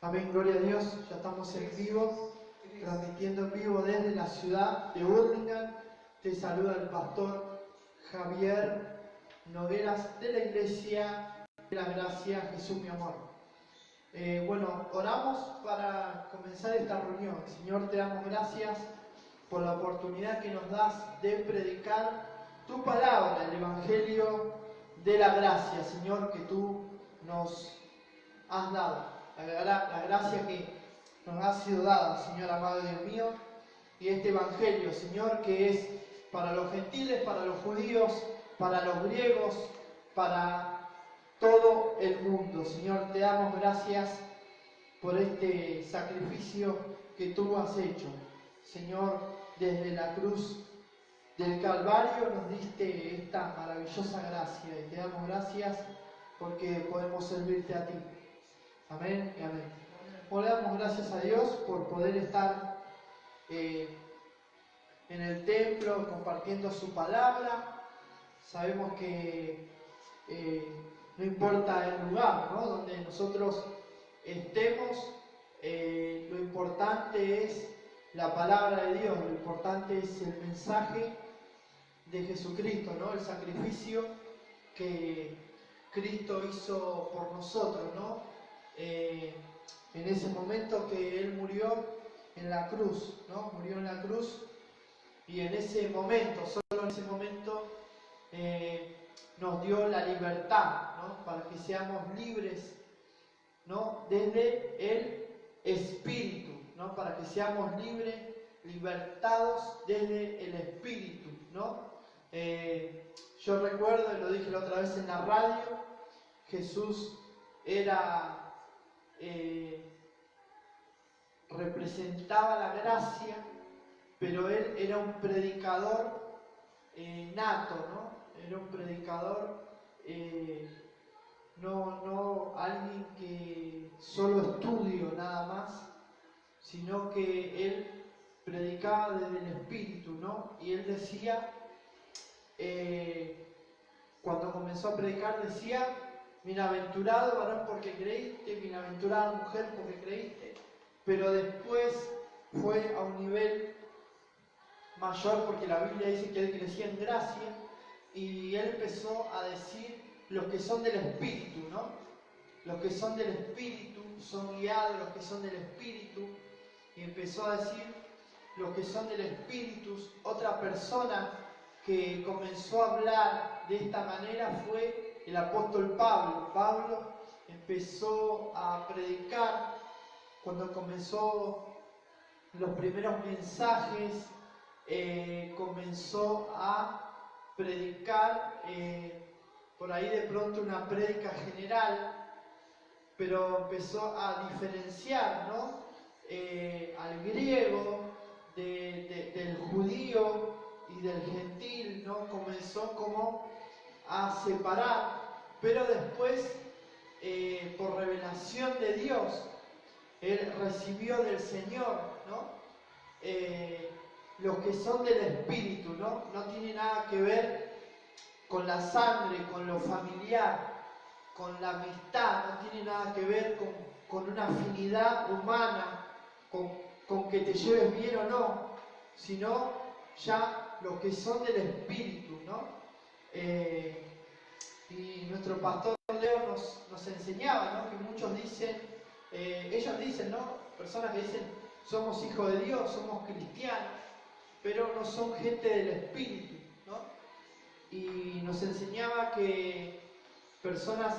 Amén, gloria a Dios. Ya estamos en vivo, transmitiendo en vivo desde la ciudad de Burlingame. Te saluda el pastor Javier Nogueras de la Iglesia de la Gracia Jesús mi amor. Bueno, oramos para comenzar esta reunión. Señor, te damos gracias por la oportunidad que nos das de predicar tu palabra, el Evangelio de la gracia, Señor, que tú nos has dado. La gracia que nos ha sido dada, Señor amado Dios mío, y este Evangelio, Señor, que es para los gentiles, para los judíos, para los griegos, para todo el mundo. Señor, te damos gracias por este sacrificio que tú has hecho. Señor, desde la cruz del Calvario nos diste esta maravillosa gracia y te damos gracias porque podemos servirte a ti. Amén y amén. Le damos gracias a Dios por poder estar en el templo compartiendo su palabra. Sabemos que no importa el lugar, ¿no?, donde nosotros estemos, lo importante es la palabra de Dios, lo importante es el mensaje de Jesucristo, ¿no?, el sacrificio que Cristo hizo por nosotros, ¿no? En ese momento que Él murió en la cruz, ¿no? Murió en la cruz y en ese momento, solo en ese momento, nos dio la libertad, ¿no?, para que seamos libres, ¿no?, desde el Espíritu, ¿no?, para que seamos libres, libertados desde el Espíritu, ¿no? Yo recuerdo, y lo dije la otra vez en la radio, Jesús representaba la gracia, pero Él era un predicador nato, ¿no? Era un predicador, no alguien que solo estudio nada más, sino que Él predicaba desde el Espíritu, ¿no? Y Él decía, cuando comenzó a predicar, decía: bienaventurado varón porque creíste, bienaventurada mujer porque creíste. Pero después fue a un nivel mayor, porque la Biblia dice que él crecía en gracia, y él empezó a decir: los que son del Espíritu, ¿no? Los que son del Espíritu son guiados, los que son del Espíritu. Y empezó a decir: los que son del Espíritu. Otra persona que comenzó a hablar de esta manera fue el apóstol Pablo. Pablo empezó a predicar cuando comenzó los primeros mensajes, comenzó a predicar por ahí de pronto una prédica general, pero empezó a diferenciar, ¿no?, al griego del judío y del gentil, ¿no? Comenzó como a separar, pero después, por revelación de Dios, él recibió del Señor, ¿no? Los que son del Espíritu, ¿no? No tiene nada que ver con la sangre, con lo familiar, con la amistad, no tiene nada que ver con una afinidad humana, con que te lleves bien o no, sino ya los que son del Espíritu, ¿no? Y nuestro pastor Leo nos enseñaba, ¿no?, que muchos dicen, ellos dicen, ¿no?, personas que dicen: somos hijos de Dios, somos cristianos, pero no son gente del Espíritu, ¿no? Y nos enseñaba que personas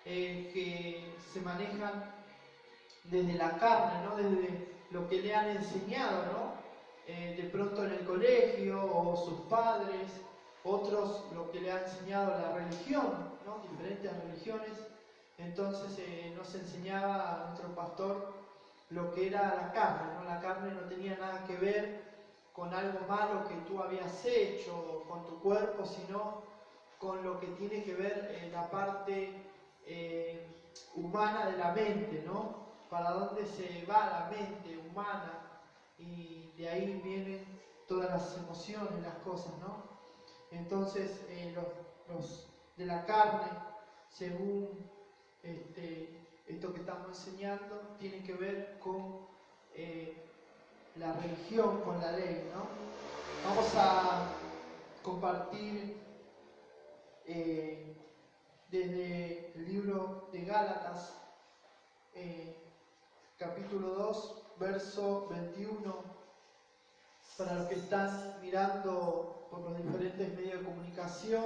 que se manejan desde la carne, ¿no?, desde lo que le han enseñado, ¿no?, de pronto en el colegio o sus padres, otros lo que le ha enseñado la religión, ¿no?, diferentes religiones. Entonces nos enseñaba a nuestro pastor lo que era la carne, ¿no? La carne no tenía nada que ver con algo malo que tú habías hecho con tu cuerpo, sino con lo que tiene que ver en la parte humana de la mente, ¿no? Para dónde se va la mente humana, y de ahí vienen todas las emociones, las cosas, ¿no? Entonces los de la carne, según esto que estamos enseñando tiene que ver con la religión, con la ley, ¿no? Vamos a compartir desde el libro de Gálatas, capítulo 2, verso 21. Para los que están mirando por los diferentes medios de comunicación,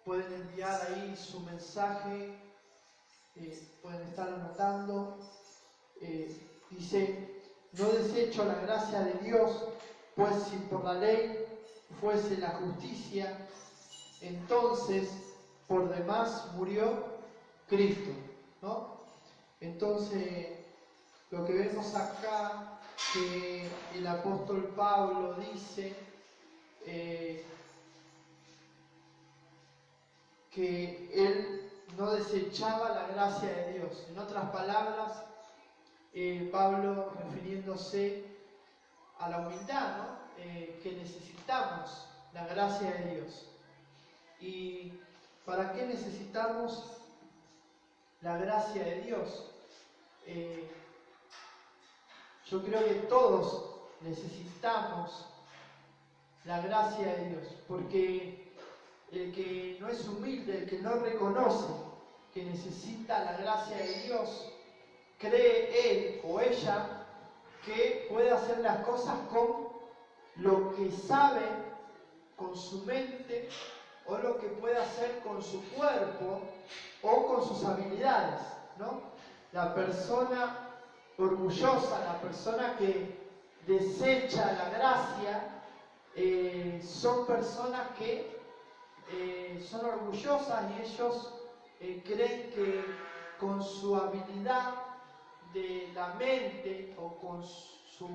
pueden enviar ahí su mensaje, pueden estar anotando. Dice: no desecho la gracia de Dios, pues si por la ley fuese la justicia, entonces por demás murió Cristo, ¿no? Entonces, lo que vemos acá, que el apóstol Pablo dice que él no desechaba la gracia de Dios. En otras palabras, Pablo, refiriéndose a la humildad, ¿no? Que necesitamos la gracia de Dios. ¿Y para qué necesitamos la gracia de Dios? Yo creo que todos necesitamos la gracia de Dios, porque el que no es humilde, el que no reconoce que necesita la gracia de Dios, cree él o ella que puede hacer las cosas con lo que sabe, con su mente, o lo que puede hacer con su cuerpo o con sus habilidades, ¿no? La persona orgullosa, la persona que desecha la gracia, son personas que son orgullosas y ellos creen que con su habilidad de la mente o con sus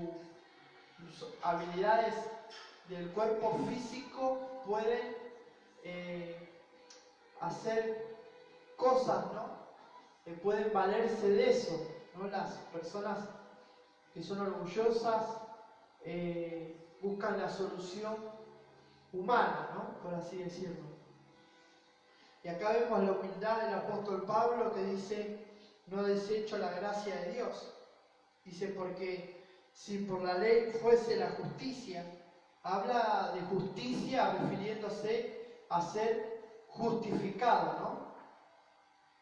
habilidades del cuerpo físico pueden hacer cosas, ¿no? Pueden valerse de eso, ¿no? Las personas que son orgullosas buscan la solución humana, ¿no? Por así decirlo. Y acá vemos la humildad del apóstol Pablo, que dice: no desecho la gracia de Dios. Dice, porque si por la ley fuese la justicia, habla de justicia refiriéndose a ser justificado, ¿no?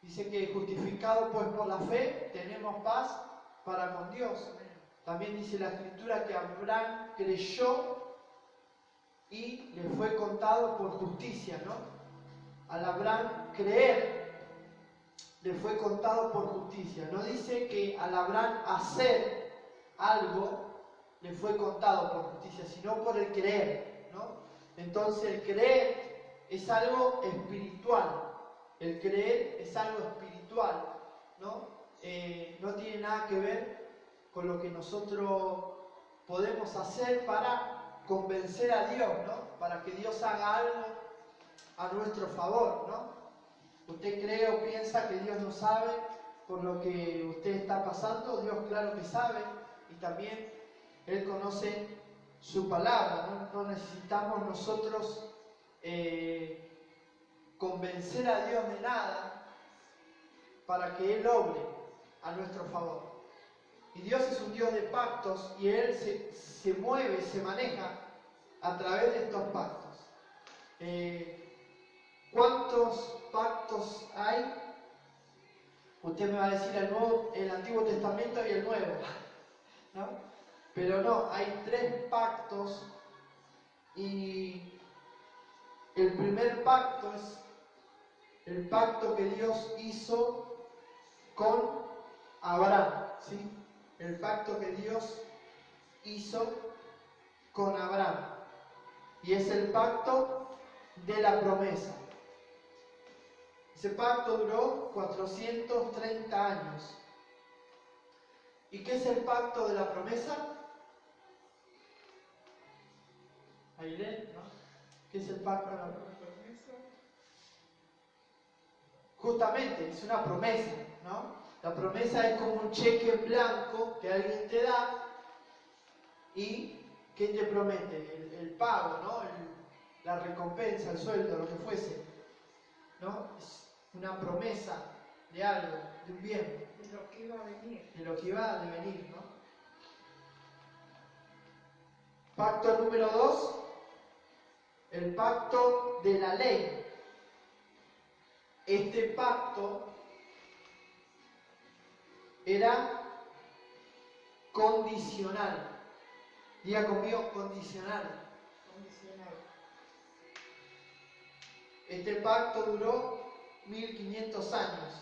Dice que justificado pues por la fe tenemos paz para con Dios. También dice la Escritura que Abraham creyó y le fue contado por justicia, ¿no? Al Abraham creer le fue contado por justicia. No dice que al Abraham hacer algo le fue contado por justicia, sino por el creer, ¿no? Entonces el creer es algo espiritual. El creer es algo espiritual, ¿no? No tiene nada que ver con lo que nosotros podemos hacer para convencer a Dios, ¿no? Para que Dios haga algo a nuestro favor, ¿no? ¿Usted cree o piensa que Dios no sabe por lo que usted está pasando? Dios claro que sabe, y también Él conoce su palabra, ¿no? No necesitamos nosotros convencer a Dios de nada para que Él obre a nuestro favor. Y Dios es un Dios de pactos y Él se mueve, se maneja a través de estos pactos. ¿Cuántos pactos hay? Usted me va a decir el Antiguo Testamento y el Nuevo, ¿no? Pero no, hay 3 pactos y el primer pacto es el pacto que Dios hizo con Abraham, ¿sí? El pacto que Dios hizo con Abraham. Y es el pacto de la promesa. Ese pacto duró 430 años. ¿Y qué es el pacto de la promesa? Ahí leen, ¿no? ¿Qué es el pacto de la promesa? Justamente, es una promesa, ¿no? La promesa es como un cheque en blanco que alguien te da y ¿qué te promete? El pago, ¿no? La recompensa, el sueldo, lo que fuese, ¿no? Es una promesa de algo, un bien. De lo que iba a venir. De lo que iba a devenir, ¿no? Pacto número 2, el pacto de la ley. Este pacto era condicional. Diga conmigo, condicional. Condicional. Este pacto duró 1500 años.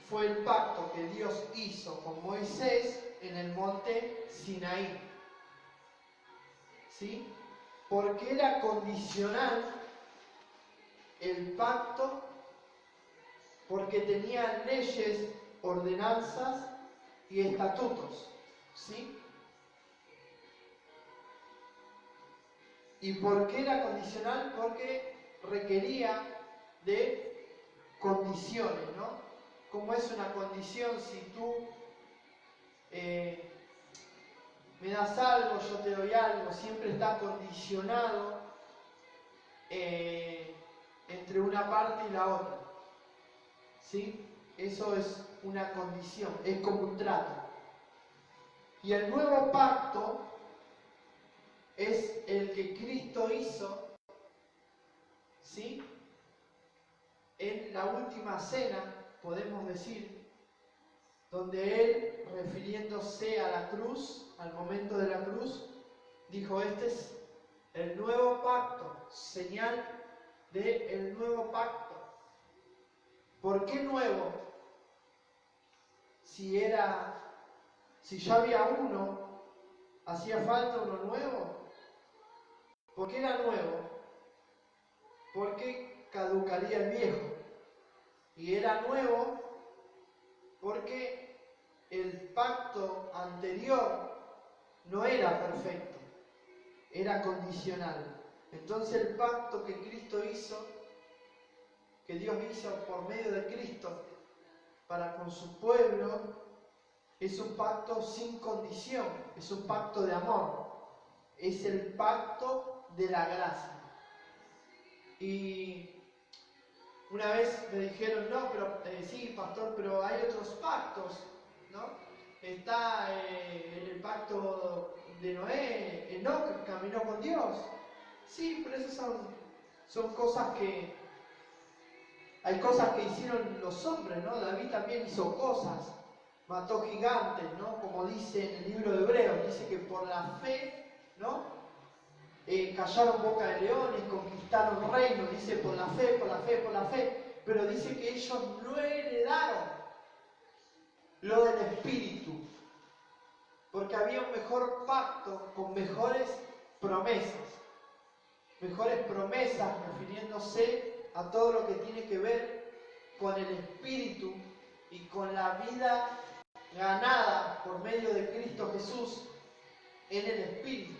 Fue el pacto que Dios hizo con Moisés en el monte Sinaí. ¿Sí? Porque era condicional el pacto, porque tenía leyes, ordenanzas y estatutos. ¿Sí? ¿Y por qué era condicional? Porque requería de condiciones, ¿no? ¿Cómo es una condición? Si tú me das algo, yo te doy algo, siempre está condicionado entre una parte y la otra. ¿Sí? Eso es una condición, es como un trato. Y el nuevo pacto es el que Cristo hizo, ¿sí? En la última cena, podemos decir, donde Él, refiriéndose a la cruz, al momento de la cruz, dijo, este es el nuevo pacto, señal del nuevo pacto. ¿Por qué nuevo? Si ya había uno, ¿hacía falta uno nuevo? ¿Por qué era nuevo? Porque caducaría el viejo. Y era nuevo porque el pacto anterior no era perfecto, era condicional. Entonces el pacto que Cristo hizo, que Dios hizo por medio de Cristo para con su pueblo, es un pacto sin condición, es un pacto de amor, es el pacto de la gracia. Y una vez me dijeron, no, pero sí, pastor, pero hay otros pactos, ¿no? Está en el pacto de Noé, Enoc caminó con Dios. Sí, pero esas son cosas que... Hay cosas que hicieron los hombres, ¿no? David también hizo cosas, mató gigantes, ¿no? Como dice en el libro de Hebreos, dice que por la fe, ¿no? Callaron boca de leones, conquistaron reinos, dice por la fe, por la fe, por la fe, pero dice que ellos no heredaron lo del Espíritu, porque había un mejor pacto con mejores promesas refiriéndose a todo lo que tiene que ver con el Espíritu y con la vida ganada por medio de Cristo Jesús en el Espíritu.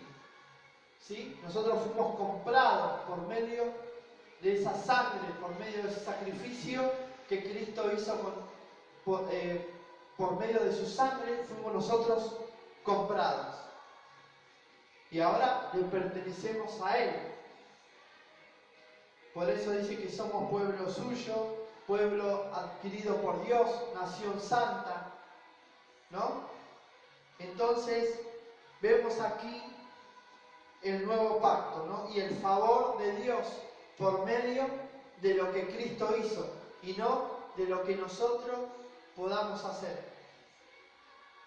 ¿Sí? Nosotros fuimos comprados por medio de esa sangre, por medio de ese sacrificio que Cristo hizo por medio de su sangre, fuimos nosotros comprados. Y ahora le pertenecemos a Él. Por eso dice que somos pueblo suyo, pueblo adquirido por Dios, nación santa, ¿no? Entonces, vemos aquí el nuevo pacto, ¿no? Y el favor de Dios por medio de lo que Cristo hizo y no de lo que nosotros podamos hacer.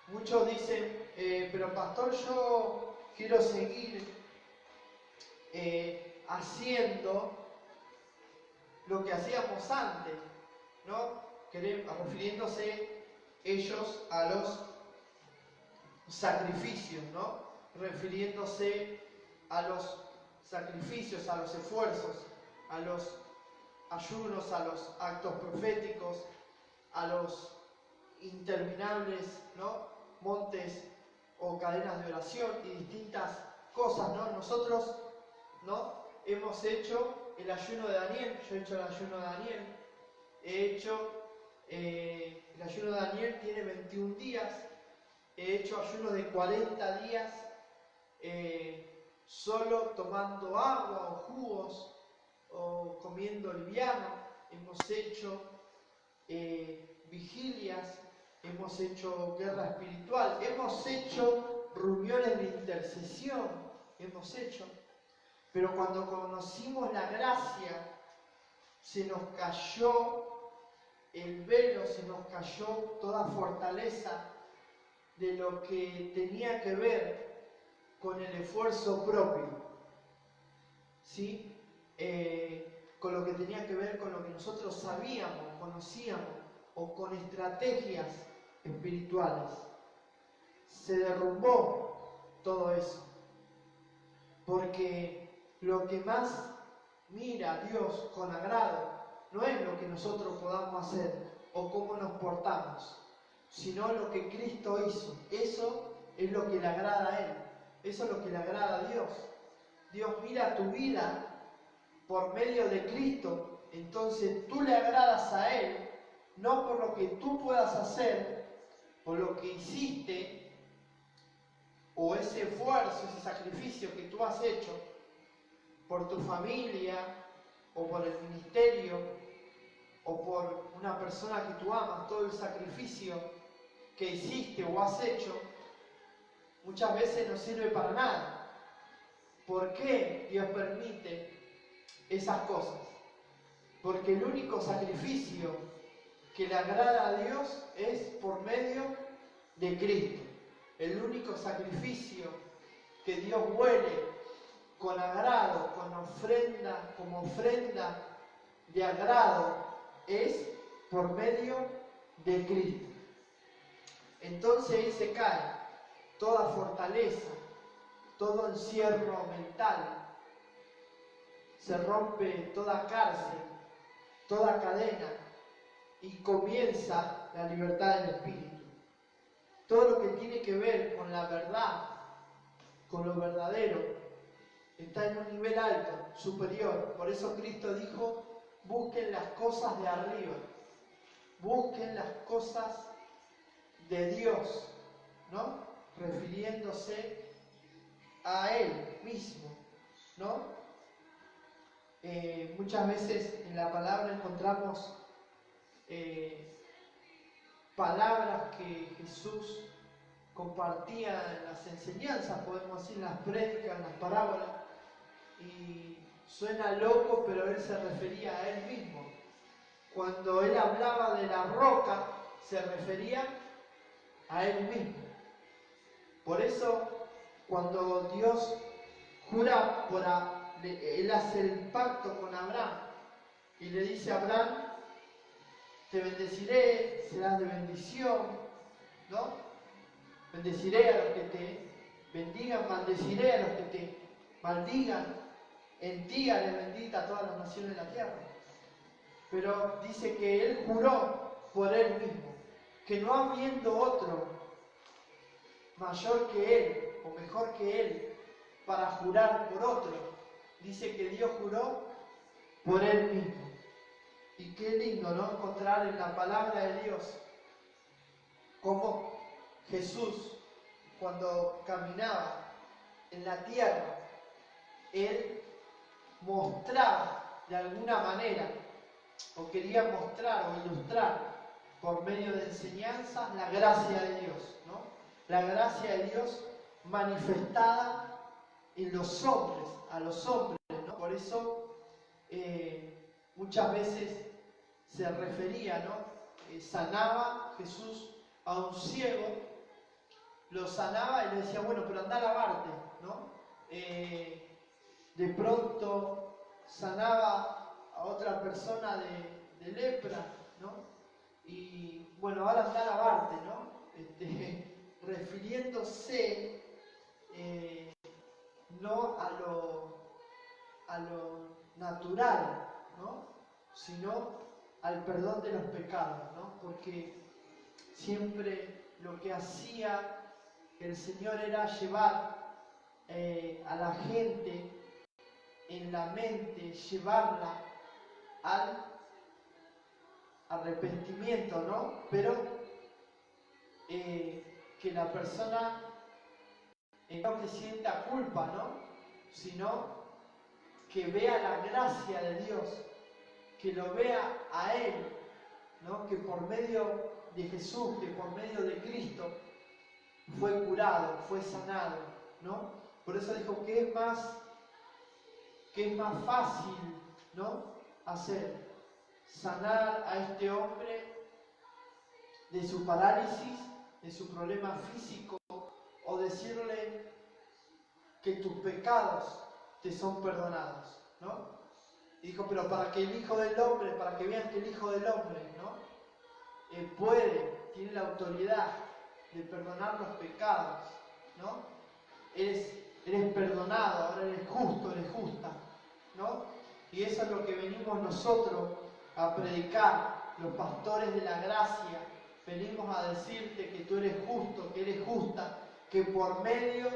Muchos dicen, pero pastor, yo quiero seguir haciendo lo que hacíamos antes, ¿no? Refiriéndose ellos a los sacrificios, ¿no? Refiriéndose a los sacrificios, a los esfuerzos, a los ayunos, a los actos proféticos, a los interminables, ¿no? Montes o cadenas de oración y distintas cosas, ¿no? Nosotros, ¿no? Hemos hecho el ayuno de Daniel, yo he hecho el ayuno de Daniel, he hecho el ayuno de Daniel tiene 21 días, he hecho ayuno de 40 días solo tomando agua o jugos o comiendo liviano, hemos hecho vigilias, hemos hecho guerra espiritual, hemos hecho reuniones de intercesión, pero cuando conocimos la gracia, se nos cayó el velo, se nos cayó toda fortaleza de lo que tenía que ver con el esfuerzo propio, ¿sí? Con lo que tenía que ver con lo que nosotros sabíamos, conocíamos, o con estrategias espirituales. Se derrumbó todo eso, porque lo que más mira Dios con agrado no es lo que nosotros podamos hacer o cómo nos portamos, sino lo que Cristo hizo. Eso es lo que le agrada a Él, eso es lo que le agrada a Dios. Dios mira tu vida por medio de Cristo, entonces tú le agradas a Él, no por lo que tú puedas hacer, por lo que hiciste, o ese esfuerzo, ese sacrificio que tú has hecho, por tu familia, o por el ministerio, o por una persona que tú amas, todo el sacrificio que hiciste o has hecho, muchas veces no sirve para nada. ¿Por qué Dios permite esas cosas? Porque el único sacrificio que le agrada a Dios es por medio de Cristo. El único sacrificio que Dios huele con agrado, como ofrenda de agrado, es por medio de Cristo. Entonces ahí se cae toda fortaleza, todo encierro mental, se rompe toda cárcel, toda cadena, y comienza la libertad del espíritu. Todo lo que tiene que ver con la verdad, con lo verdadero, está en un nivel alto, superior. Por eso Cristo dijo, busquen las cosas de arriba, busquen las cosas de Dios, ¿no? Refiriéndose a Él mismo, ¿no? Muchas veces en la palabra encontramos palabras que Jesús compartía en las enseñanzas, podemos decir, en las prédicas, en las parábolas, y suena loco, pero Él se refería a Él mismo. Cuando Él hablaba de la roca, se refería a Él mismo. Por eso, cuando Dios jura Él hace el pacto con Abraham y le dice a Abraham, te bendeciré, serás de bendición, ¿no? Bendeciré a los que te bendigan, maldeciré a los que te maldigan, en ti haré bendita a todas las naciones de la tierra. Pero dice que Él juró por Él mismo, que no habiendo otro mayor que Él o mejor que Él para jurar por otro, dice que Dios juró por Él mismo. Y qué lindo, ¿no? Encontrar en la palabra de Dios cómo Jesús, cuando caminaba en la tierra, Él mostraba de alguna manera, o quería mostrar o ilustrar por medio de enseñanzas la gracia de Dios, ¿no? La gracia de Dios manifestada en los hombres, a los hombres, ¿no? Por eso muchas veces se refería, ¿no? Sanaba Jesús a un ciego, lo sanaba y le decía, bueno, pero anda a lavarte, ¿no? De pronto sanaba a otra persona de lepra, ¿no? Y bueno, ahora anda a lavarte, ¿no? Refiriéndose no a lo natural, ¿no? Sino al perdón de los pecados, ¿no? Porque siempre lo que hacía el Señor era llevar a la gente en la mente, llevarla al arrepentimiento, ¿no? Pero que la persona no que sienta culpa, ¿no? Sino que vea la gracia de Dios, que lo vea a Él ¿no? Que por medio de Jesús, que por medio de Cristo, fue curado, fue sanado, ¿no? Por eso dijo que es más fácil, ¿no? Hacer, sanar a este hombre de su parálisis, de su problema físico, o decirle que tus pecados te son perdonados, ¿no? Y dijo, pero para que el Hijo del Hombre, para que vean que el Hijo del Hombre, ¿no? Tiene la autoridad de perdonar los pecados, ¿no? Eres perdonado, ahora eres justo, eres justa, ¿no? Y eso es lo que venimos nosotros a predicar, los pastores de la gracia. Venimos a decirte que tú eres justo, que eres justa, que por medio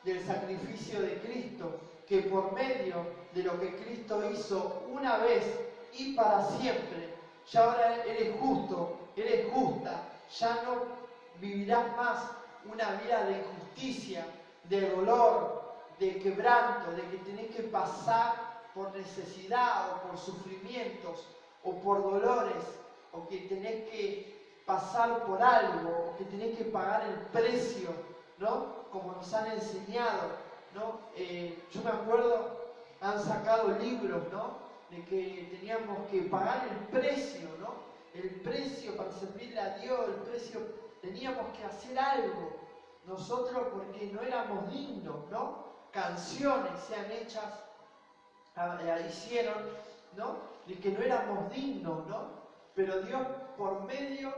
del sacrificio de Cristo, que por medio de lo que Cristo hizo una vez y para siempre, ya ahora eres justo, eres justa, ya no vivirás más una vida de injusticia, de dolor, de quebranto, de que tenés que pasar por necesidad o por sufrimientos o por dolores, o que tenés que pasar por algo, o que tenés que pagar el precio, ¿no? Como nos han enseñado, ¿no? Yo me acuerdo, han sacado libros, ¿no? De que teníamos que pagar el precio, ¿no? El precio para servirle a Dios, el precio, teníamos que hacer algo nosotros porque no éramos dignos, ¿no? Canciones sean hechas, hicieron, ¿no? De que no éramos dignos, ¿no? Pero Dios, por medio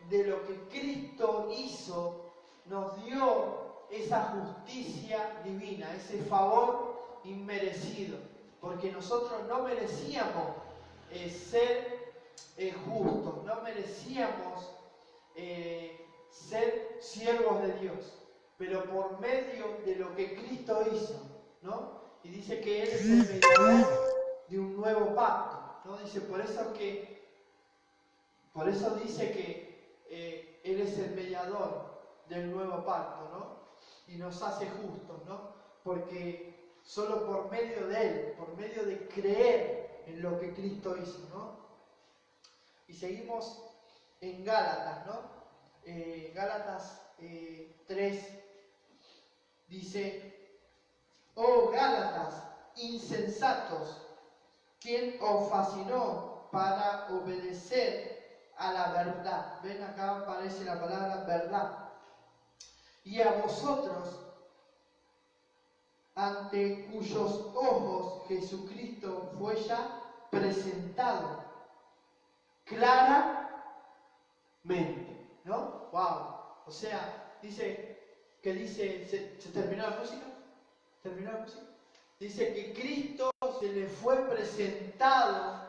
de lo que Cristo hizo, nos dio esa justicia divina, ese favor inmerecido, porque nosotros no merecíamos ser justos, no merecíamos ser siervos de Dios, pero por medio de lo que Cristo hizo, ¿no? Y dice que Él es el mediador de un nuevo pacto, ¿no? Dice, por eso dice que Él es el mediador del nuevo pacto, ¿no? Y nos hace justos, ¿no? Porque solo por medio de Él, por medio de creer en lo que Cristo hizo, ¿no? Y seguimos en Gálatas, ¿no? Gálatas 3 dice, oh Gálatas, insensatos, ¿quién os fascinó para obedecer a la verdad? Ven, acá aparece la palabra verdad. Y a vosotros, ante cuyos ojos Jesucristo fue ya presentado claramente, ¿no? Wow. O sea, ¿se terminó la música? ¿Terminó la música? Dice que Cristo se le fue presentado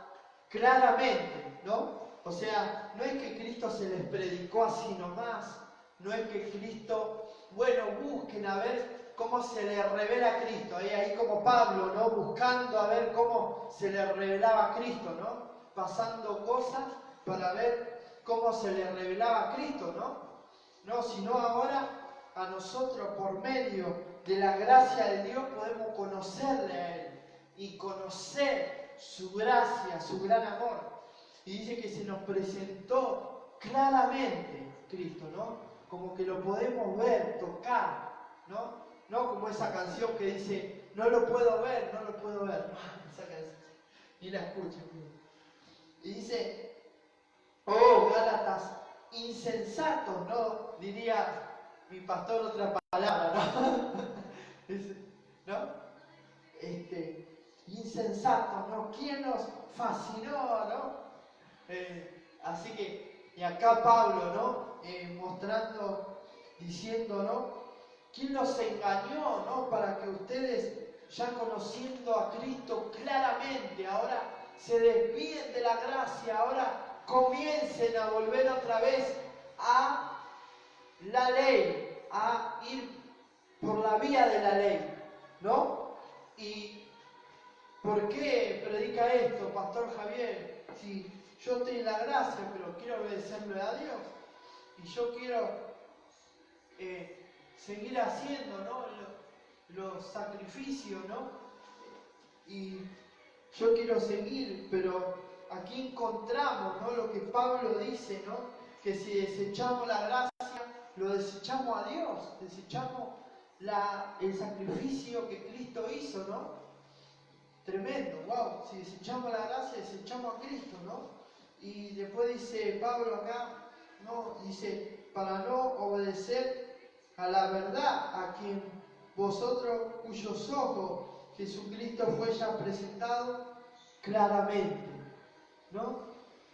claramente, ¿no? O sea, no es que Cristo se les predicó así nomás, no es que Cristo, bueno, busquen a ver cómo se le revela a Cristo, ahí como Pablo, ¿no? Buscando a ver cómo se le revelaba a Cristo, ¿no? Pasando cosas para ver cómo se le revelaba a Cristo, ¿no? No, sino ahora a nosotros por medio de la gracia de Dios podemos conocerle a Él y conocer su gracia, su gran amor. Y dice que se nos presentó claramente Cristo, ¿no? Como que lo podemos ver, tocar, ¿no? No como esa canción que dice, no lo puedo ver, no lo puedo ver. Esa canción, ni la escucho. Y dice, oh Gálatas, insensatos, ¿no? Diría mi pastor otra palabra, ¿no? ¿No? Insensatos, ¿no? ¿Quién nos fascinó, no? Así que, y acá Pablo, ¿no? Mostrando, diciendo, ¿no? ¿Quién los engañó, ¿no? Para que ustedes, ya conociendo a Cristo claramente, ahora se desvíen de la gracia, ahora comiencen a volver otra vez a la ley, a ir por la vía de la ley, ¿no? ¿Y por qué predica esto, Pastor Javier? Si yo estoy en la gracia, pero quiero obedecerle a Dios, y yo quiero seguir haciendo, ¿no? Los sacrificios, ¿no? Y yo quiero seguir, pero aquí encontramos, ¿no?, lo que Pablo dice, ¿no?, que si desechamos la gracia, lo desechamos a Dios, desechamos el sacrificio que Cristo hizo, ¿no? Tremendo, wow, si desechamos la gracia, desechamos a Cristo, ¿no? Y después dice Pablo acá, ¿no?, dice, para no obedecer a la verdad, a quien vosotros, cuyos ojos Jesucristo fue ya presentado claramente, ¿no?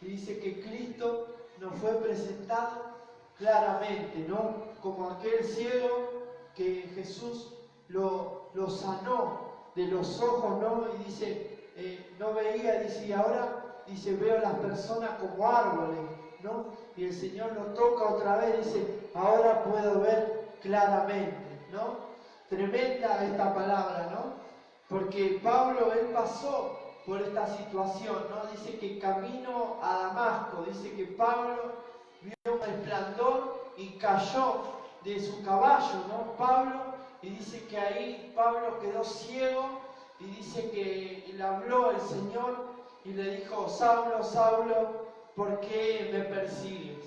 Y dice que Cristo nos fue presentado claramente, ¿no? Como aquel ciego que Jesús lo sanó de los ojos, ¿no? Y dice, no veía, dice, y ahora, dice, veo a las personas como árboles, ¿no? Y el Señor lo toca otra vez, dice, ahora puedo ver claramente, ¿no? Tremenda esta palabra, ¿no? Porque Pablo, él pasó por esta situación, ¿no? Dice que camino a Damasco, dice que Pablo vio un resplandor y cayó de su caballo, ¿no? Pablo, y dice que ahí Pablo quedó ciego, y dice que le habló el Señor y le dijo, Saulo, Saulo, ¿por qué me persigues?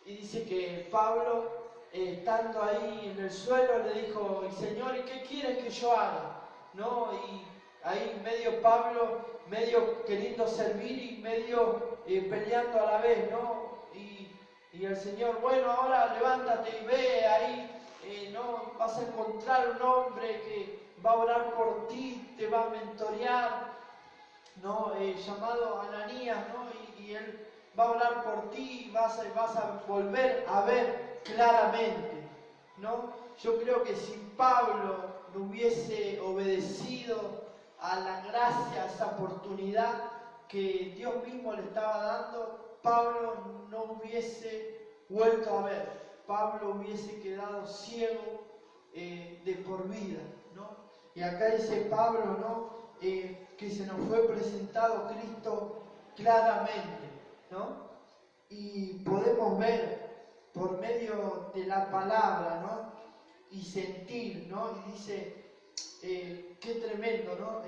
Y dice que Pablo, estando ahí en el suelo, le dijo, Señor, ¿y qué quieres que yo haga? ¿No? Y ahí medio Pablo, medio queriendo servir y medio peleando a la vez, ¿no? Y el Señor, bueno, ahora levántate y ve ahí, ¿no? Vas a encontrar un hombre que va a orar por ti, te va a mentorear, ¿no? Llamado Ananías, ¿no? Y él va a orar por ti y vas a volver a ver claramente, ¿no? Yo creo que si Pablo no hubiese obedecido a la gracia, a esa oportunidad que Dios mismo le estaba dando, Pablo no hubiese vuelto a ver. Pablo hubiese quedado ciego de por vida, ¿no? Y acá dice Pablo, ¿no?, que se nos fue presentado Cristo claramente, ¿no? Y podemos ver por medio de la palabra, ¿no?, y sentir, ¿no? Y dice, qué tremendo, ¿no?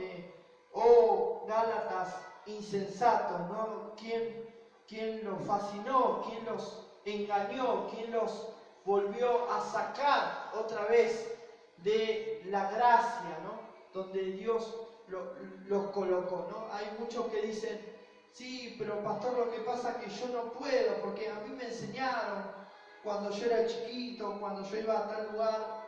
Oh Gálatas insensatos, ¿no? ¿Quién los fascinó? ¿Quién los engañó? ¿Quién los volvió a sacar otra vez de la gracia, ¿no?, donde Dios los colocó, ¿no? Hay muchos que dicen, sí, pero pastor, lo que pasa es que yo no puedo, porque a mí me enseñaron cuando yo era chiquito, cuando yo iba a tal lugar,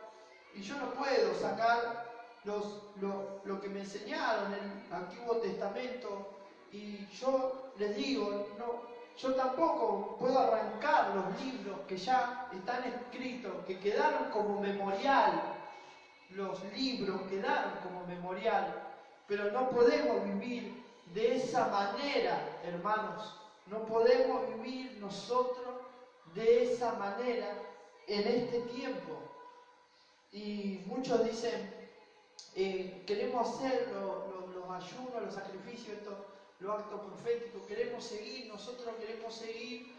y yo no puedo sacar lo que me enseñaron en el Antiguo Testamento, y yo les digo, no, yo tampoco puedo arrancar los libros que ya están escritos, que quedaron como memorial. Los libros quedaron como memorial, pero no podemos vivir de esa manera, hermanos. No podemos vivir nosotros de esa manera en este tiempo. Y muchos dicen, queremos hacer los ayunos, los sacrificios, los actos proféticos, queremos seguir, nosotros queremos seguir.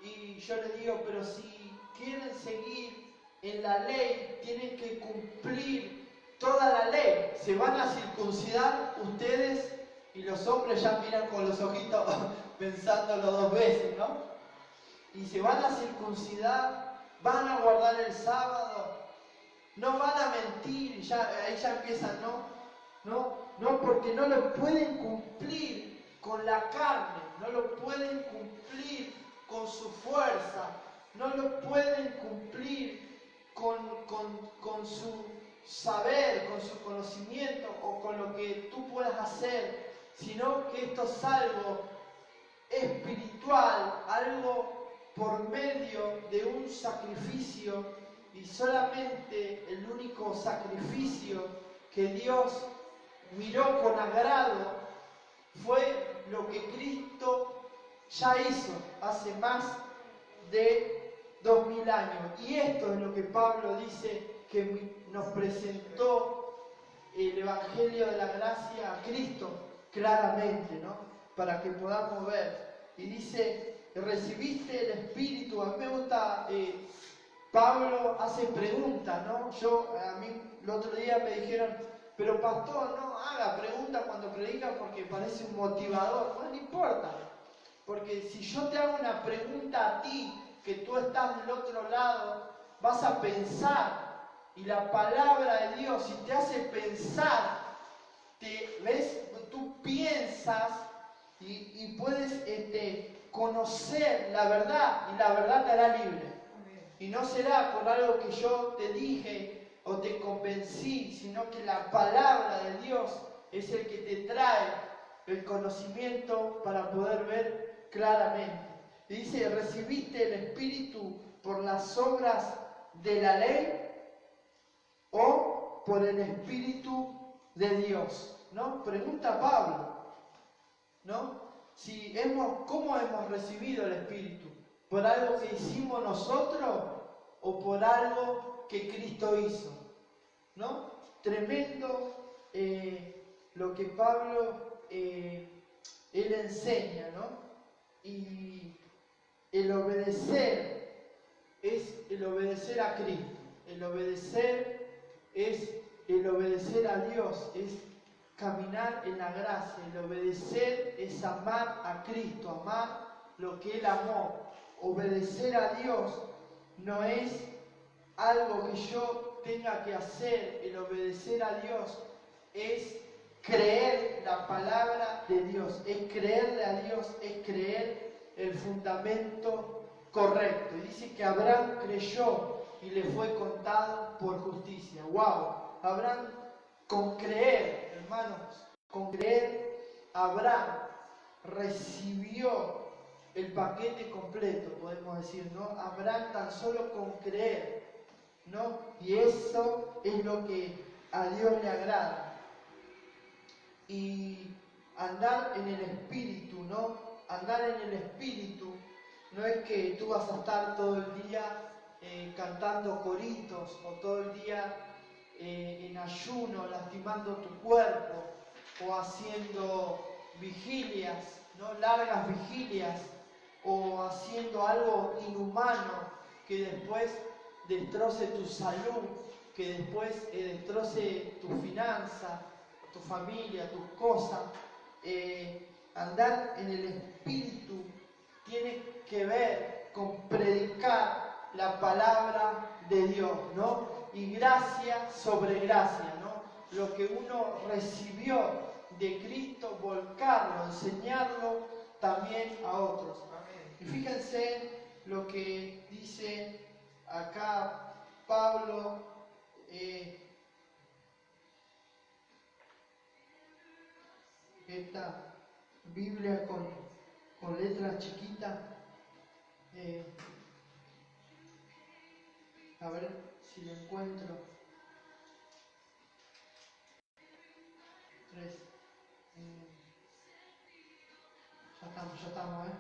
Y yo les digo, pero si quieren seguir en la ley, tienen que cumplir toda la ley. Se van a circuncidar ustedes, y los hombres ya miran con los ojitos pensándolo dos veces, ¿no? Y se van a circuncidar, van a guardar el sábado, no van a mentir, y ahí ya empiezan, no, porque no lo pueden cumplir con la carne, no lo pueden cumplir con su fuerza, no lo pueden cumplir con su saber, con su conocimiento o con lo que tú puedas hacer, sino que esto es algo espiritual, algo por medio de un sacrificio, y solamente el único sacrificio que Dios miró con agrado fue lo que Cristo ya hizo hace más de 2000 años. Y esto es lo que Pablo dice, que nos presentó el Evangelio de la Gracia a Cristo claramente, ¿no? Para que podamos ver. Y dice, recibiste el Espíritu. A mí me gusta, Pablo hace preguntas, ¿no? A mí el otro día me dijeron, Pero pastor, no haga preguntas cuando predica porque parece un motivador. Bueno, no importa. Porque si yo te hago una pregunta a ti, que tú estás del otro lado, vas a pensar. Y la palabra de Dios, si te hace pensar, tú piensas y puedes conocer la verdad, y la verdad te hará libre. Y no será por algo que yo te dije o te convencí, sino que la palabra de Dios es el que te trae el conocimiento para poder ver claramente. Y dice, ¿recibiste el Espíritu por las obras de la ley o por el Espíritu de Dios? ¿No? Pregunta Pablo, ¿no? ¿Cómo hemos recibido el Espíritu? ¿Por algo que hicimos nosotros o por algo que Cristo hizo? ¿No? Tremendo lo que Pablo él enseña, ¿no? Y el obedecer es el obedecer a Cristo. El obedecer es el obedecer a Dios, es caminar en la gracia. El obedecer es amar a Cristo, amar lo que Él amó. Obedecer a Dios no es algo que yo tenga que hacer. El obedecer a Dios es creer la palabra de Dios, es creerle a Dios, es creer el fundamento correcto. Y dice que Abraham creyó y le fue contado por justicia. ¡Wow! Abraham, con creer, hermanos, con creer, Abraham recibió el paquete completo, podemos decir, ¿no? Abraham tan solo con creer, ¿no? Y eso es lo que a Dios le agrada. Y andar en el Espíritu, ¿no? Andar en el Espíritu no es que tú vas a estar todo el día cantando coritos o todo el día en ayuno, lastimando tu cuerpo o haciendo vigilias, ¿no? Largas vigilias o haciendo algo inhumano que después destroce tu salud, que después destroce tu finanza, tu familia, tus cosas. Andar en el Espíritu tiene que ver con predicar la palabra de Dios, ¿no? Y gracia sobre gracia, ¿no? Lo que uno recibió de Cristo, volcarlo, enseñarlo también a otros. Y fíjense lo que dice acá Pablo. Esta Biblia con letras chiquitas. A ver si lo encuentro. 3. Ya estamos, ¿eh?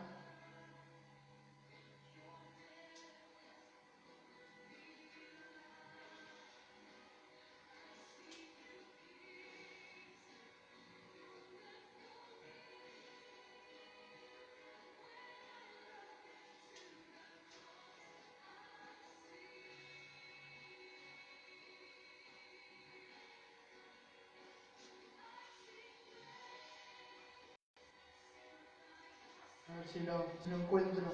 A ver si lo encuentro.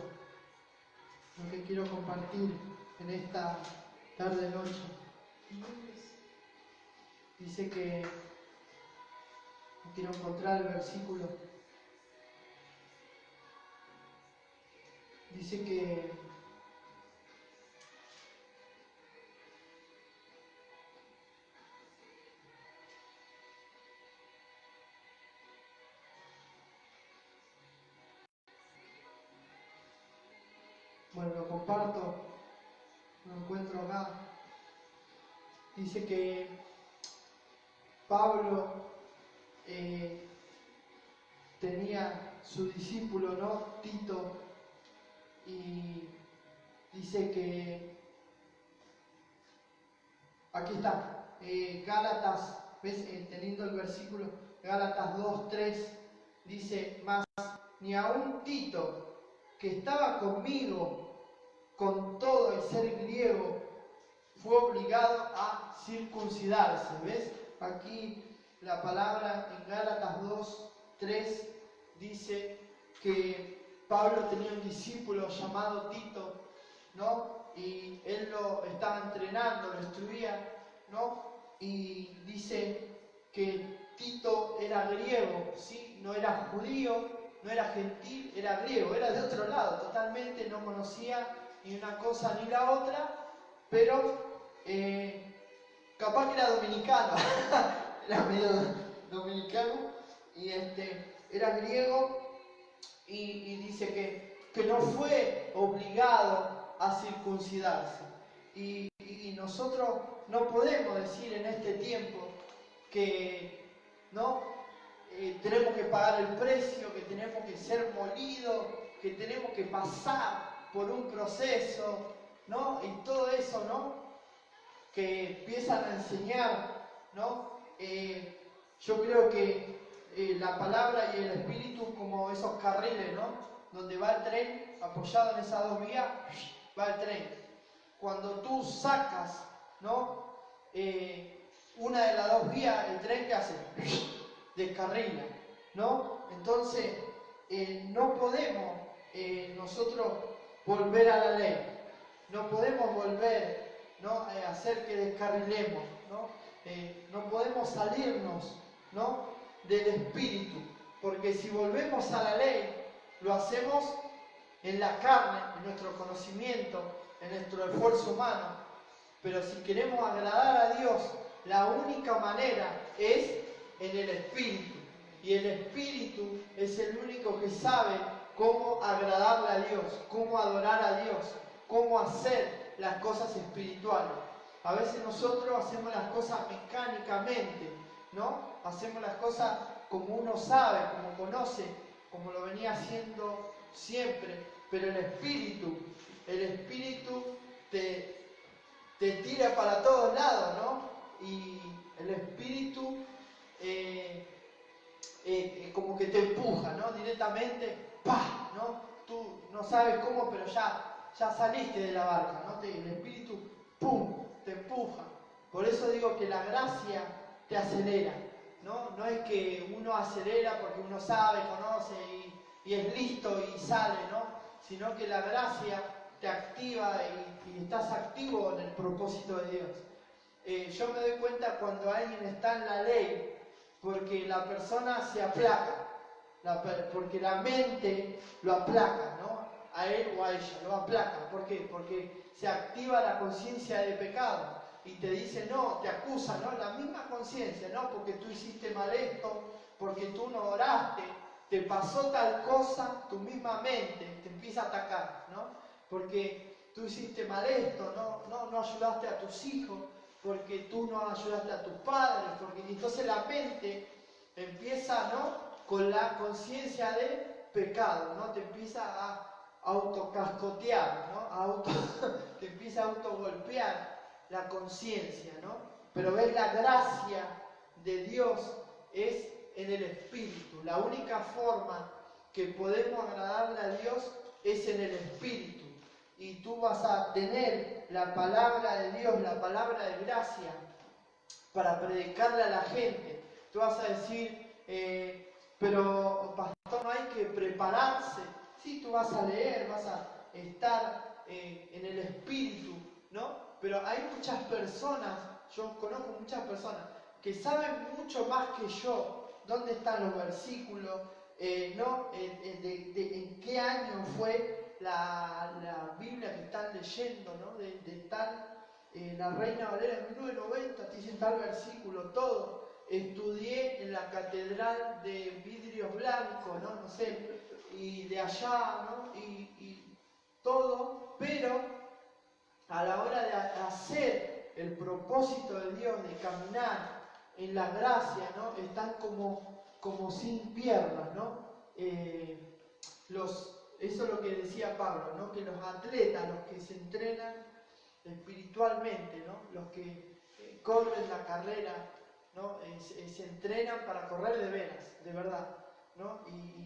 Lo que quiero compartir en esta tarde-noche. Dice que, quiero encontrar el versículo. Dice que bueno, lo comparto, lo encuentro acá. Dice que Pablo tenía su discípulo, ¿no? Tito, y dice que aquí está, Gálatas, ¿ves? Teniendo el versículo, Gálatas 2:3, dice, mas ni aun Tito, que estaba conmigo con todo el ser griego, fue obligado a circuncidarse, ¿ves? aquí la palabra en Gálatas 2:3 dice que Pablo tenía un discípulo llamado Tito, ¿no? Y él lo estaba entrenando, lo instruía, ¿no? Y dice que Tito era griego, ¿sí? No era judío, no era gentil, era griego, era de otro lado, totalmente no conocía ni una cosa ni la otra, pero capaz que era dominicano, era medio dominicano, y era griego, y dice que no fue obligado a circuncidarse. Y nosotros no podemos decir en este tiempo que no tenemos que pagar el precio, que tenemos que ser molidos, que tenemos que pasar por un proceso, ¿no? Y todo eso, ¿no? Que empiezan a enseñar, ¿no? Yo creo que la palabra y el espíritu como esos carriles, ¿no? Donde va el tren, apoyado en esas dos vías, va el tren. Cuando tú sacas, ¿no? Una de las dos vías, el tren que hace, descarrila, ¿no? Entonces, no podemos nosotros volver a la ley, no podemos volver, ¿no? A hacer que descarrilemos, ¿no? No podemos salirnos, ¿no? Del espíritu, porque si volvemos a la ley, lo hacemos en la carne, en nuestro conocimiento, en nuestro esfuerzo humano. Pero si queremos agradar a Dios, la única manera es en el espíritu. Y el espíritu es el único que sabe cómo agradarle a Dios, cómo adorar a Dios, cómo hacer las cosas espirituales. A veces nosotros hacemos las cosas mecánicamente, ¿no? Hacemos las cosas como uno sabe, como conoce, como lo venía haciendo siempre. Pero el espíritu te tira para todos lados, ¿no? Y el espíritu como que te empuja, ¿no? Directamente, ¡pah! ¿No? Tú no sabes cómo, pero ya saliste de la barca, ¿no? El espíritu, ¡pum!, te empuja. Por eso digo que la gracia te acelera, ¿no? No es que uno acelera porque uno sabe, conoce y es listo y sale, ¿no? Sino que la gracia te activa y estás activo en el propósito de Dios. Yo me doy cuenta cuando alguien está en la ley, porque la persona se aplaca, porque la mente lo aplaca, ¿no? A él o a ella, lo aplaca. ¿Por qué? Porque se activa la conciencia de pecado y te dice, no, te acusa, ¿no? La misma conciencia, ¿no? Porque tú hiciste mal esto, porque tú no oraste, te pasó tal cosa, tu misma mente te empieza a atacar, ¿no? Porque tú hiciste mal esto, no ayudaste a tus hijos, porque tú no ayudaste a tus padres, porque entonces la mente empieza, ¿no? Con la conciencia de pecado, ¿no? Te empieza a autocascotear, ¿no? Te empieza a autogolpear la conciencia, ¿no? Pero ves, la gracia de Dios es en el espíritu. La única forma que podemos agradarle a Dios es en el espíritu. Y tú vas a tener la palabra de Dios, la palabra de gracia, para predicarle a la gente. Tú vas a decir, pero pastor, no hay que prepararse. Sí, tú vas a leer, vas a estar en el espíritu, ¿no? Pero hay muchas personas, yo conozco muchas personas, que saben mucho más que yo dónde están los versículos, ¿no? En qué año fue la Biblia que están leyendo, ¿no? De tal, la Reina Valera en 1990, te dicen tal versículo, todo. Estudié en la catedral de vidrios blancos, ¿no? No sé, y de allá, ¿no? Y todo, pero a la hora de hacer el propósito de Dios, de caminar en la gracia, ¿no? Están como sin piernas, ¿no? Eso es lo que decía Pablo, ¿no? Que los atletas, los que se entrenan espiritualmente, ¿no? Los que corren la carrera, ¿no? Se entrenan para correr de veras, de verdad, ¿no?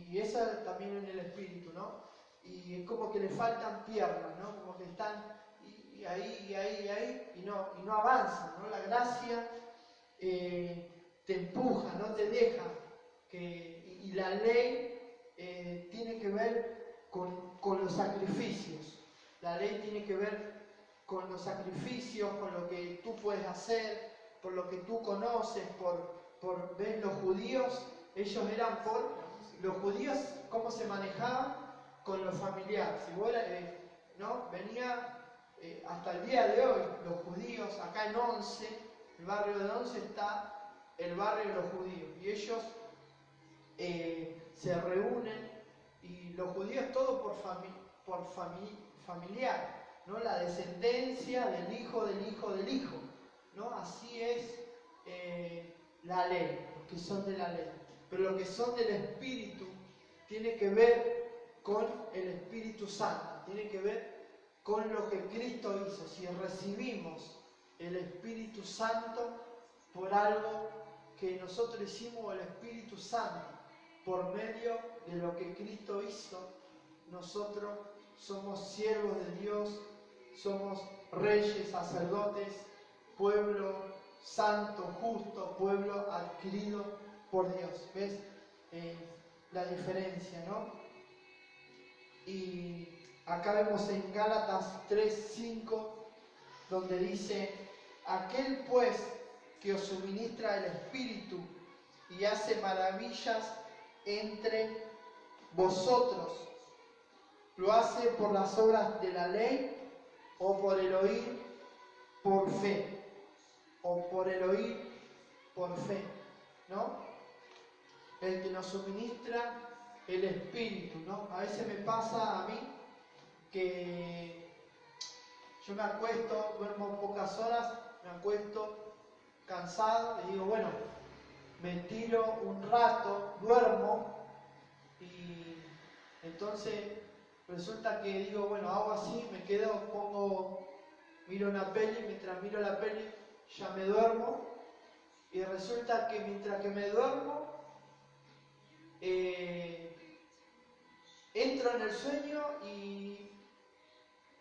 Y eso también en el espíritu, ¿no? Y es como que le faltan piernas, ¿no? Como que están y ahí, y no avanzan, ¿no? La gracia te empuja, no te deja. Y la ley tiene que ver con los sacrificios. La ley tiene que ver con los sacrificios, con lo que tú puedes hacer, por lo que tú conoces, ¿ves? Los judíos, ellos eran los judíos, ¿cómo se manejaban? Con los familiares. Si vos, ¿no? Venía hasta el día de hoy, los judíos, acá en Once, el barrio de Once está el barrio de los judíos, y ellos se reúnen, y los judíos todo familiar, ¿no? La descendencia del hijo del hijo del hijo, ¿no? Así es la ley, los que son de la ley. Pero los que son del Espíritu tiene que ver con el Espíritu Santo, tiene que ver con lo que Cristo hizo. Si recibimos el Espíritu Santo por algo que nosotros hicimos, el Espíritu Santo, por medio de lo que Cristo hizo, nosotros somos siervos de Dios, somos reyes, sacerdotes, pueblo santo, justo, pueblo adquirido por Dios. ¿Ves la diferencia, no? Y acá vemos en Gálatas 3:5, donde dice: aquel pues que os suministra el Espíritu y hace maravillas entre vosotros, ¿lo hace por las obras de la ley o por el oír por fe? O por el oír por fe, ¿no? El que nos suministra el Espíritu, ¿no? A veces me pasa a mí que yo me acuesto, duermo pocas horas, me acuesto cansado y digo, bueno, me tiro un rato, duermo, y entonces resulta que digo, bueno, hago así, me quedo, miro una peli, mientras miro la peli ya me duermo, y resulta que mientras que me duermo entro en el sueño y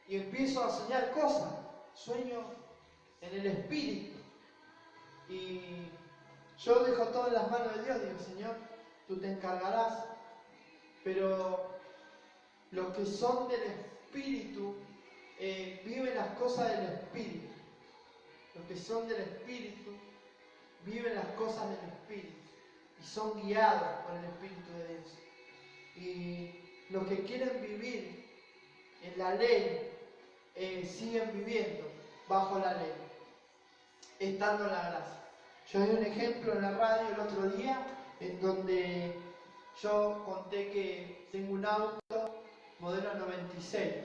empiezo a soñar cosas, sueño en el Espíritu, y yo dejo todo en las manos de Dios, digo, Señor, tú te encargarás. Pero los que son del Espíritu viven las cosas del Espíritu. Los que son del Espíritu viven las cosas del Espíritu y son guiados por el Espíritu de Dios. Y los que quieren vivir en la ley siguen viviendo bajo la ley, estando en la gracia. Yo di un ejemplo en la radio el otro día en donde yo conté que tengo un auto modelo 96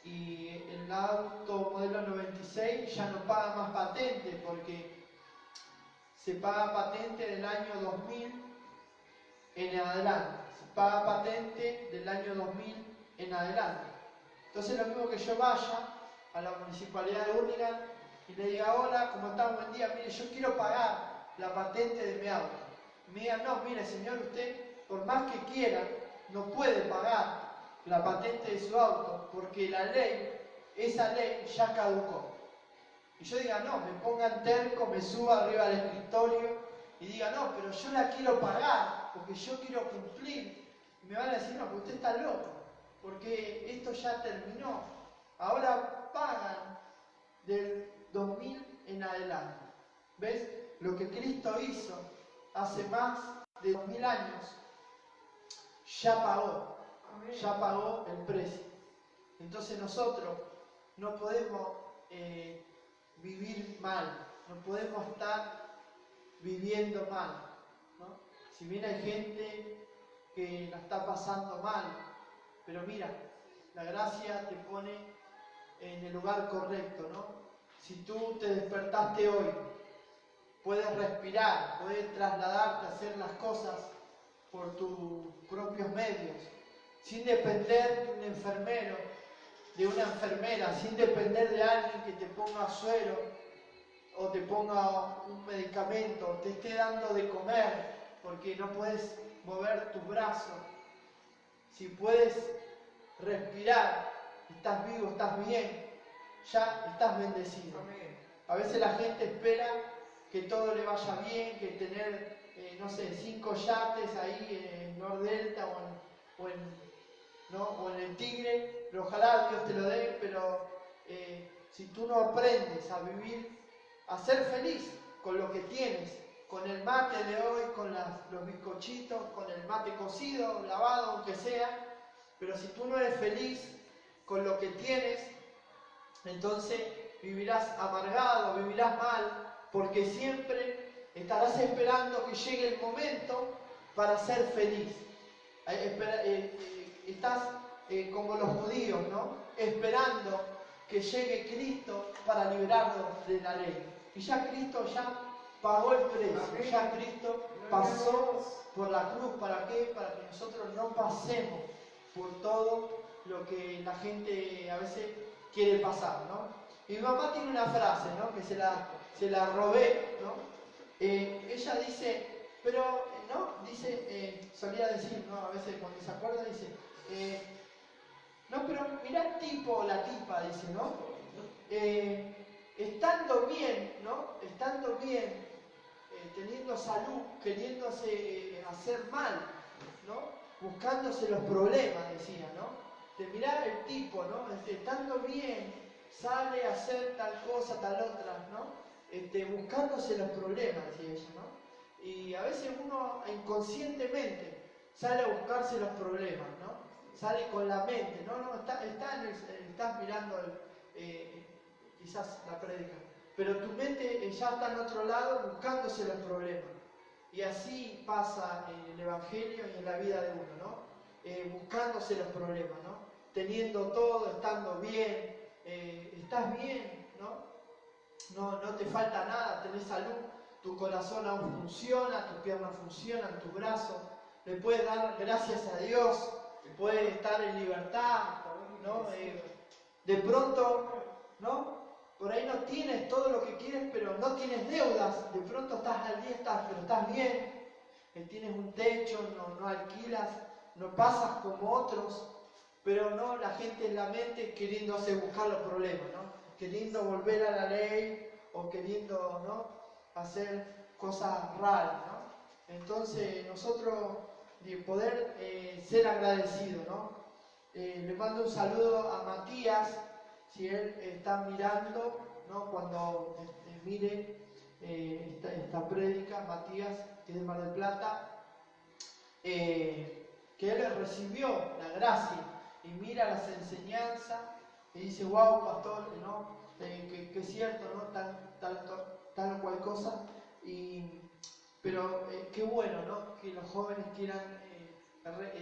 y el auto modelo 96 ya no paga más patente porque se paga patente del año 2000 en adelante. Se paga patente del año 2000 en adelante. Entonces lo mismo que yo vaya a la municipalidad de Hurlingham y le diga, hola, ¿cómo están? Buen día, mire, yo quiero pagar la patente de mi auto. Y me digan, no, mire señor, usted por más que quiera no puede pagar la patente de su auto porque la ley, esa ley ya caducó. Y yo diga, no, me pongan terco, me suba arriba del escritorio y diga, no, pero yo la quiero pagar porque yo quiero cumplir. Y me van a decir, no, porque usted está loco, porque esto ya terminó. Ahora pagan del 2000 en adelante. ¿Ves? Lo que Cristo hizo hace más de 2000 años ya pagó el precio. Entonces nosotros no podemos vivir mal, no podemos estar viviendo mal, ¿no? Si bien hay gente que la está pasando mal, pero mira, la gracia te pone en el lugar correcto, ¿no? Si tú te despertaste hoy, puedes respirar, puedes trasladarte, hacer las cosas por tus propios medios, sin depender de un enfermero, de una enfermera, sin depender de alguien que te ponga suero o te ponga un medicamento, o te esté dando de comer porque no puedes mover tu brazo. Si puedes respirar, estás vivo, estás bien, ya estás bendecido. A veces la gente espera que todo le vaya bien, que tener, no sé, 5 yates ahí en Nordelta o en el Tigre, pero ojalá Dios te lo dé, pero si tú no aprendes a vivir, a ser feliz con lo que tienes, con el mate de hoy, con los bizcochitos, con el mate cocido, lavado, aunque sea, pero si tú no eres feliz con lo que tienes, entonces vivirás amargado, vivirás mal, porque siempre estarás esperando que llegue el momento para ser feliz. Estás como los judíos, ¿no? Esperando que llegue Cristo para liberarnos de la ley. Y ya Cristo ya pagó el precio, ya Cristo pasó por la cruz. ¿Para qué? Para que nosotros no pasemos por todo lo que la gente a veces quiere pasar, ¿no? Y mi mamá tiene una frase, ¿no? Que se la robé, ¿no? Ella dice, pero, ¿no? Dice, solía decir, ¿no? A veces cuando se acuerda dice, no, pero mirá el tipo o la tipa, dice, ¿no? Estando bien, ¿no? Estando bien, teniendo salud, queriéndose hacer mal, ¿no? Buscándose los problemas, decía, ¿no? De mirar el tipo, ¿no? Estando bien, sale a hacer tal cosa, tal otra, ¿no? Buscándose los problemas, decía ella, ¿no? Y a veces uno inconscientemente sale a buscarse los problemas, ¿no? Sale con la mente, no, estás mirando quizás la prédica, pero tu mente ya está en otro lado buscándose los problemas. Y así pasa en el Evangelio y en la vida de uno, ¿no? Buscándose los problemas, ¿no? Teniendo todo, estando bien, estás bien, ¿no? No te falta nada, tenés salud, tu corazón aún funciona, tus piernas funcionan, tus brazos, le puedes dar gracias a Dios, puedes estar en libertad, ¿no? De pronto, ¿no? Por ahí no tienes todo lo que quieres, pero no tienes deudas, de pronto estás al día, pero estás bien, tienes un techo, no alquilas, no pasas como otros, pero no, la gente en la mente queriendo hacer buscar los problemas, ¿no? Queriendo volver a la ley o queriendo, ¿no? Hacer cosas raras, ¿no? Entonces nosotros poder ser agradecidos, ¿no? Le mando un saludo a Matías, si él está mirando, ¿no? Cuando mire esta prédica, Matías, que es de Mar del Plata, que él recibió la gracia y mira las enseñanzas y dice, wow, pastor, ¿no? Que es cierto, ¿no? Tal o cual cosa. Pero qué bueno, ¿no? Que los jóvenes quieran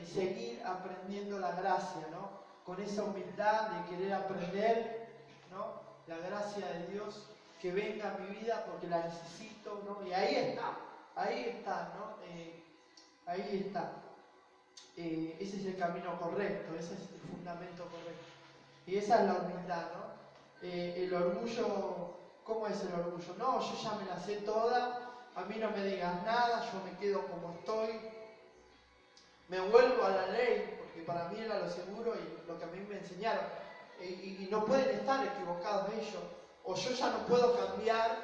seguir aprendiendo la gracia, ¿no? Con esa humildad de querer aprender, ¿no? La gracia de Dios que venga a mi vida porque la necesito, ¿no? Y ahí está, ¿no? Ahí está. Ese es el camino correcto, ese es el fundamento correcto. Y esa es la humildad, ¿no? El orgullo, ¿cómo es el orgullo? No, yo ya me la sé toda, a mí no me digas nada, yo me quedo como estoy, me vuelvo a la ley, porque para mí era lo seguro y lo que a mí me enseñaron. Y no pueden estar equivocados ellos. O yo ya no puedo cambiar,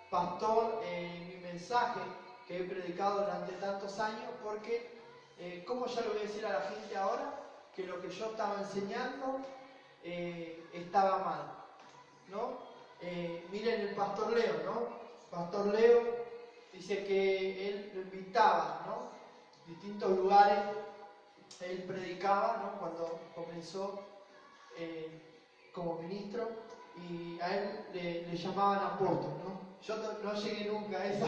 pastor, mi mensaje que he predicado durante tantos años, porque ¿cómo ya le voy a decir a la gente ahora que lo que yo estaba enseñando estaba mal? ¿No? Miren el pastor Leo, ¿no? Pastor Leo dice que él lo invitaba, ¿no? Distintos lugares, él predicaba, ¿no? Cuando comenzó como ministro, y a él le llamaban apóstol, ¿no? Yo no llegué nunca a eso,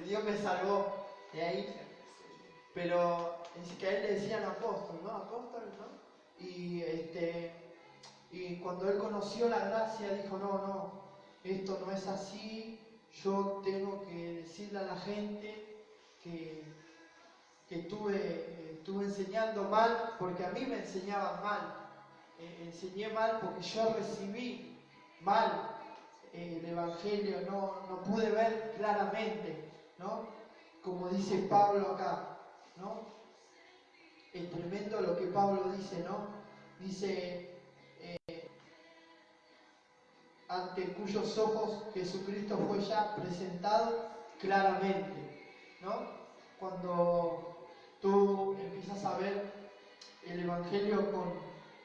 Dios me salvó de ahí, pero es que a él le decían apóstol, ¿no? Apóstol, ¿no? Y cuando él conoció la gracia dijo, no, esto no es así, yo tengo que decirle a la gente que estuve enseñando mal porque a mí me enseñaban mal. Enseñé mal porque yo recibí mal el Evangelio, no pude ver claramente, ¿no? Como dice Pablo acá, ¿no? Es tremendo lo que Pablo dice, ¿no? Dice, ante cuyos ojos Jesucristo fue ya presentado claramente, ¿no? Cuando tú empiezas a ver el Evangelio con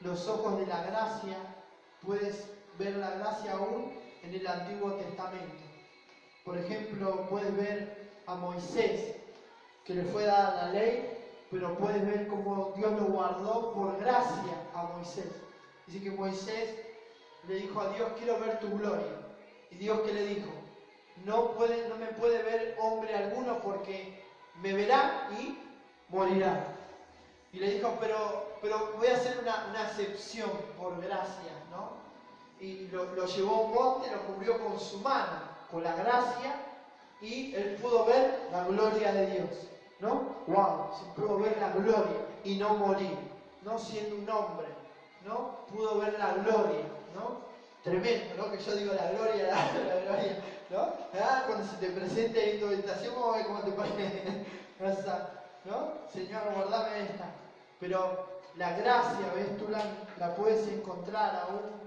los ojos de la gracia, puedes ver la gracia aún en el Antiguo Testamento. Por ejemplo, puedes ver a Moisés, que le fue dada la ley, pero puedes ver cómo Dios lo guardó por gracia a Moisés. Dice que Moisés le dijo a Dios, quiero ver tu gloria. Y Dios, ¿qué le dijo? No me puede ver hombre alguno porque me verá y morirá. Y le dijo, pero voy a hacer una excepción por gracia, ¿no? Y lo llevó a un monte, lo cubrió con su mano, con la gracia, y él pudo ver la gloria de Dios, ¿no? ¡Wow! Se pudo ver la gloria y no morir, no siendo un hombre, ¿no? Pudo ver la gloria, ¿no? Tremendo, ¿no? Que yo digo la gloria, la gloria, ¿no? ¿Ah? Cuando se te presente en tu habitación, vamos a ver cómo te parece, ¿no? Señor, guardame esta. Pero la gracia, ¿ves? Tú la puedes encontrar aún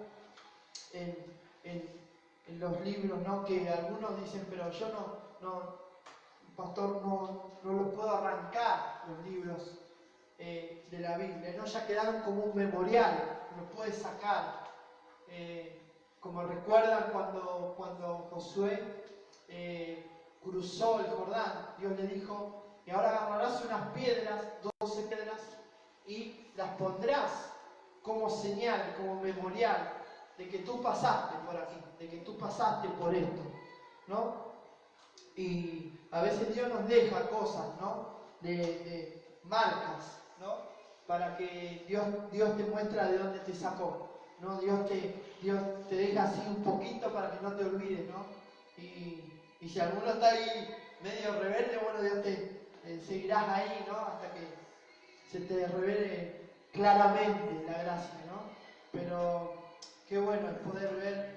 en los libros, ¿no? Que algunos dicen, pero yo pastor, no los puedo arrancar, los libros de la Biblia, ¿no? Ya quedaron como un memorial, los puedes sacar. Como recuerdan cuando Josué cruzó el Jordán, Dios le dijo, y ahora agarrarás unas piedras, 12 piedras, y las pondrás como señal, como memorial, de que tú pasaste por aquí, de que tú pasaste por esto, ¿no? Y a veces Dios nos deja cosas, ¿no? De marcas, ¿no? Para que Dios te muestra de dónde te sacó, ¿no? Dios te deja así un poquito para que no te olvides, ¿no? Y si alguno está ahí medio rebelde, bueno, Dios te seguirás ahí, ¿no? Hasta que se te revele claramente la gracia, ¿no? Pero qué bueno es poder ver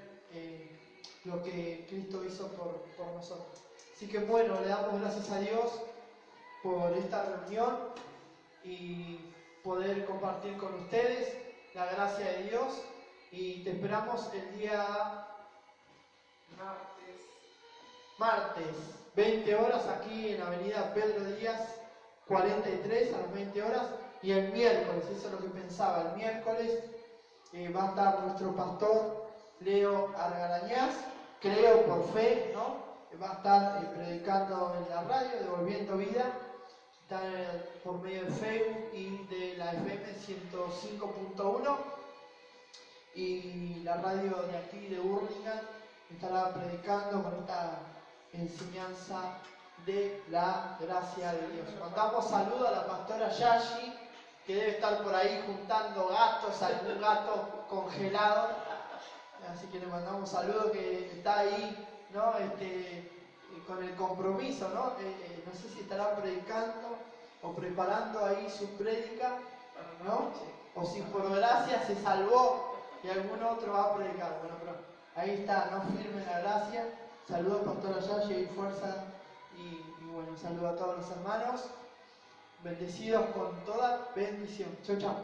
lo que Cristo hizo por nosotros. Así que bueno, le damos gracias a Dios por esta reunión y poder compartir con ustedes la gracia de Dios, y te esperamos el día martes 20 horas aquí en la avenida Pedro Díaz 43 a las 20 horas, y el miércoles, eso es lo que pensaba, el miércoles va a estar nuestro pastor Leo Argarañaz, creo por fe, ¿no? Va a estar predicando en la radio, devolviendo vida, está por medio de Facebook y de la FM 105.1, y la radio de aquí de Burlingame estará predicando con esta enseñanza de la gracia de Dios. Mandamos saludo a la pastora Yashi, que debe estar por ahí juntando gatos, algún gato congelado, así que le mandamos saludo, que está ahí, ¿no? Con el compromiso, ¿no? No sé si estará predicando o preparando ahí su prédica, ¿no? O si por gracia se salvó y algún otro va a predicar. Bueno, pero ahí está, no firme la gracia. Saludos, pastora Yashi, y fuerza, y bueno, saludo a todos los hermanos, bendecidos con toda bendición. Chau, chau.